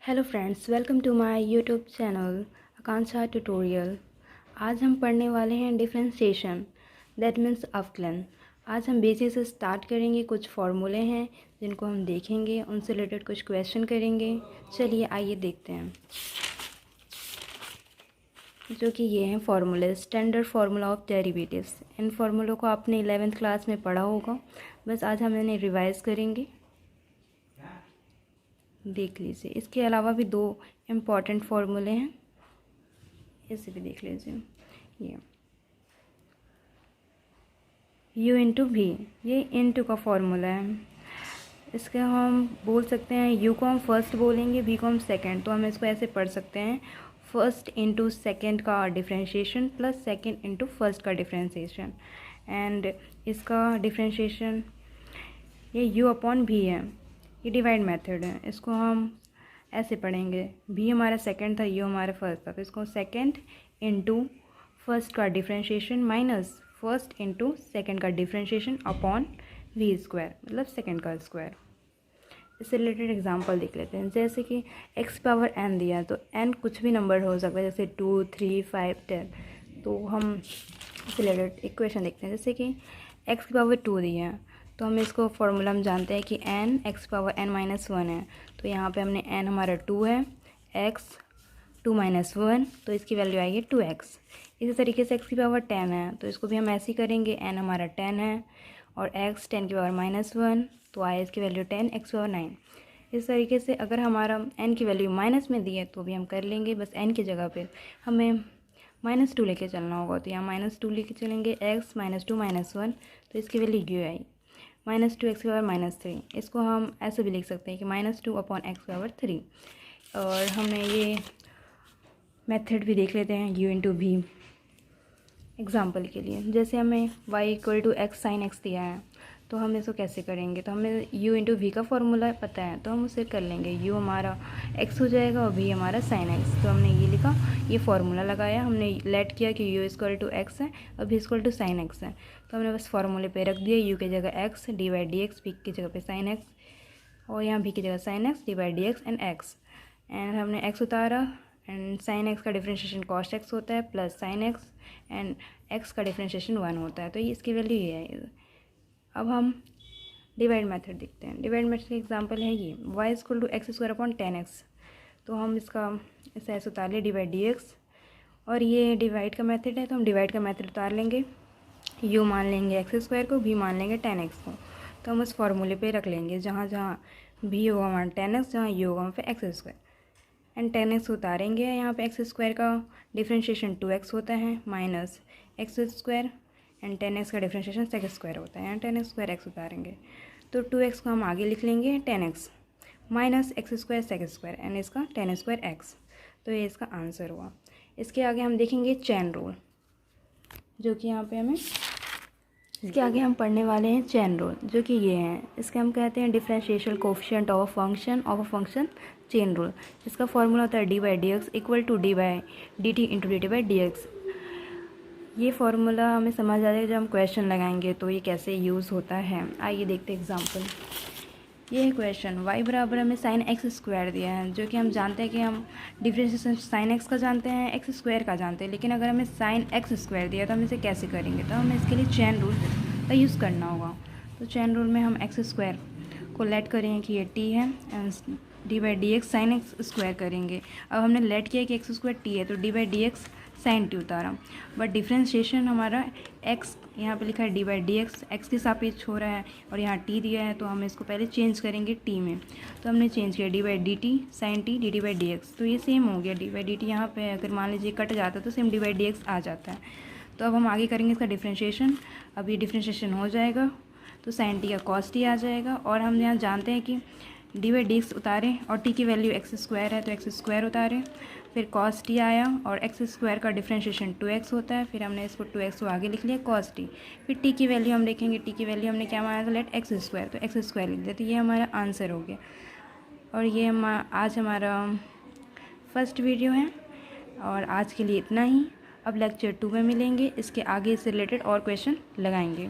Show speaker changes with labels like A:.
A: Hello friends, welcome to my YouTube channel Akanksha tutorial. आज हम पढ़ने वाले हैं डिफरेंशिएशन, दैट मीन्स अवकलन। आज हम बेसिक से स्टार्ट करेंगे। कुछ फार्मूले हैं जिनको हम देखेंगे, उनसे रिलेटेड कुछ क्वेश्चन करेंगे। चलिए आइए देखते हैं, जो कि ये हैं फार्मूले, स्टैंडर्ड फार्मूला ऑफ डेरिवेटिव्स। इन फार्मूलों को आपने 11th क्लास में पढ़ा होगा, बस आज हम इन्हें रिवाइज करेंगे। देख लीजिए, इसके अलावा भी दो इम्पॉर्टेंट फार्मूले हैं, इसे भी देख लीजिए। ये u इंटू भी, ये इंटू का फॉर्मूला है। इसके हम बोल सकते हैं, u को हम फर्स्ट बोलेंगे, v को हम सेकंड। तो हम इसको ऐसे पढ़ सकते हैं, फर्स्ट इंटू सेकेंड का differentiation plus second into first का डिफ्रेंशिएशन। एंड इसका डिफ्रेंशिएशन ये u अपॉन v है, ये डिवाइड मेथड है। इसको हम ऐसे पढ़ेंगे, v हमारा सेकंड था, u हमारा फर्स्ट था, तो इसको सेकंड इंटू फर्स्ट का differentiation minus first into second का डिफ्रेंशिएशन अपॉन v स्क्वायर, मतलब सेकंड का स्क्वायर। इससे रिलेटेड एग्जांपल देख लेते हैं। जैसे कि x पावर n दिया, तो n कुछ भी नंबर हो सकता है, जैसे 2, 3, 5, 10। तो हम इससे रिलेटेड इक्वेशन देखते हैं। जैसे कि x की पावर 2 दिया है, तो हम इसको फॉर्मूला हम जानते हैं कि n x power n minus 1 है। तो यहाँ पे हमने n हमारा 2 है, x 2 माइनस 1, तो इसकी वैल्यू आएगी 2x। इसी तरीके से x की पावर 10 है, तो इसको भी हम ऐसे ही करेंगे, n हमारा 10 है और x 10 की पावर माइनस 1, तो आए इसकी वैल्यू 10 x पावर 9। इस तरीके से अगर हमारा n की वैल्यू माइनस में दी है तो भी हम कर लेंगे, बस n की जगह पे हमें -2 लेके चलना होगा। तो यहाँ -2 लेके चलेंगे, x -2 माइनस 1, तो इसकी वैल्यू ये आई -2x की पावर -3। इसको हम ऐसे भी लिख सकते हैं कि -2 अपॉन x पावर 3। और हमें ये मेथड भी देख लेते हैं, u इंटू भी। एग्ज़ाम्पल के लिए, जैसे हमें y equal to x sine x दिया है, तो हम इसको कैसे करेंगे। तो हमें u इंटू वी का फॉर्मूला पता है, तो हम उसे कर लेंगे। u हमारा x हो जाएगा और v हमारा साइन x। तो हमने ये लिखा, ये फार्मूला लगाया, हमने लेट किया कि u इक्वल टू x है और v equal to sine x है। तो हमने बस फार्मूले पे रख दिया, u की जगह x divide d x, v की जगह पे साइन x और यहाँ v की जगह sine x divide d x and x। And हमने x उतारा, एंड साइन x का डिफ्रेंशिएशन कॉस्ट x होता है plus sine x, and x का डिफ्रेंशिएशन 1 होता है। तो ये इसकी वैल्यू ये है। अब हम डिवाइड मेथड देखते हैं। डिवाइड मेथड का एग्जांपल है ये, y equal to x square upon 10x। तो हम इसका इसे ऐसे उतार लें, डिवाइड डी एक्स, और ये डिवाइड का मेथड है तो हम डिवाइड का मेथड उतार लेंगे। u मान लेंगे एक्स स्क्वायर को, v मान लेंगे 10x को। तो हम उस फार्मूले पे रख लेंगे, जहाँ जहाँ v होगा वहाँ 10x, जहाँ u होगा वहाँ पे एक्स स्क्वायर। एंड 10x उतारेंगे, यहाँ पे एक्स स्क्वायर का डिफ्रेंशिएशन 2x होता है minus x square, and 10x का डिफ्रेंशिएशन सेक स्क्वायर होता है। एंड 10x स्क्वायर x उतारेंगे, तो 2x को हम आगे लिख लेंगे 10x minus x square sec square, and इसका 10 स्क्वायर x। तो ये इसका आंसर हुआ। इसके आगे हम देखेंगे चेन रूल, जो कि यहाँ पे हमें इसके आगे हम पढ़ने वाले हैं चेन रूल, जो कि ये हैं। इसके हम कहते हैं differentiation coefficient of a function chain rule, जिसका फॉर्मूला होता है d by d x equal to d by d t into d t by d x. ये फार्मूला हमें समझ आ जाएगा जब हम क्वेश्चन लगाएंगे, तो ये कैसे यूज़ होता है। आइए देखते हैं एग्जाम्पल। ये है क्वेश्चन, y बराबर हमें साइन एक्स स्क्वायर दिया है, जो कि हम जानते हैं कि हम डिफरेंशिएशन साइन एक्स का जानते हैं, एक्स स्क्वायर का जानते हैं। लेकिन अगर हमें साइन एक्स स्क्वायर दिया तो हम इसे कैसे करेंगे, तो हमें इसके लिए चेन रूल का यूज़ करना होगा। तो चेन रूल में हम एक्स स्क्वायर को लेट करेंगे कि ये t है, and D by d x sine x square करेंगे। अब हमने लेट किया कि एक्स स्क्वायर t है, तो d by d x sine t उतारा, बट डिफ्रेंशिएशन हमारा x यहाँ पे लिखा है d by d x, x के सापेक्ष हो रहा है और यहाँ t दिया है, तो हम इसको पहले चेंज करेंगे t में। तो हमने चेंज किया d by d t sine t d t by d x, तो ये सेम हो गया। डी बाई डी टी यहाँ पे अगर मान लीजिए कट जाता है तो same d by d x आ जाता है। तो अब हम आगे करेंगे इसका डिफ्रेंशिएशन। अब ये डिफ्रेंशिएशन हो जाएगा तो साइन t का कॉस t आ जाएगा, और हम यहाँ जानते हैं कि डी बाई डी एक्स उतारें और t की वैल्यू एक्स स्क्वायर है, तो एक्स स्क्वायर उतारें, फिर कॉस t आया और एक्स स्क्वायर का डिफ्रेंशिएशन 2x होता है, फिर हमने इसको 2x को आगे लिख लिया कॉस t। फिर t की वैल्यू हम देखेंगे, t की वैल्यू हमने क्या माना था, लेट एक्स स्क्वायर, तो एक्स स्क्वायर लिख दिया। तो ये हमारा आंसर हो गया। और ये आज हमारा फर्स्ट वीडियो है, और आज के लिए इतना ही। अब लेक्चर 2 में मिलेंगे, इसके आगे से रिलेटेड और क्वेश्चन लगाएंगे।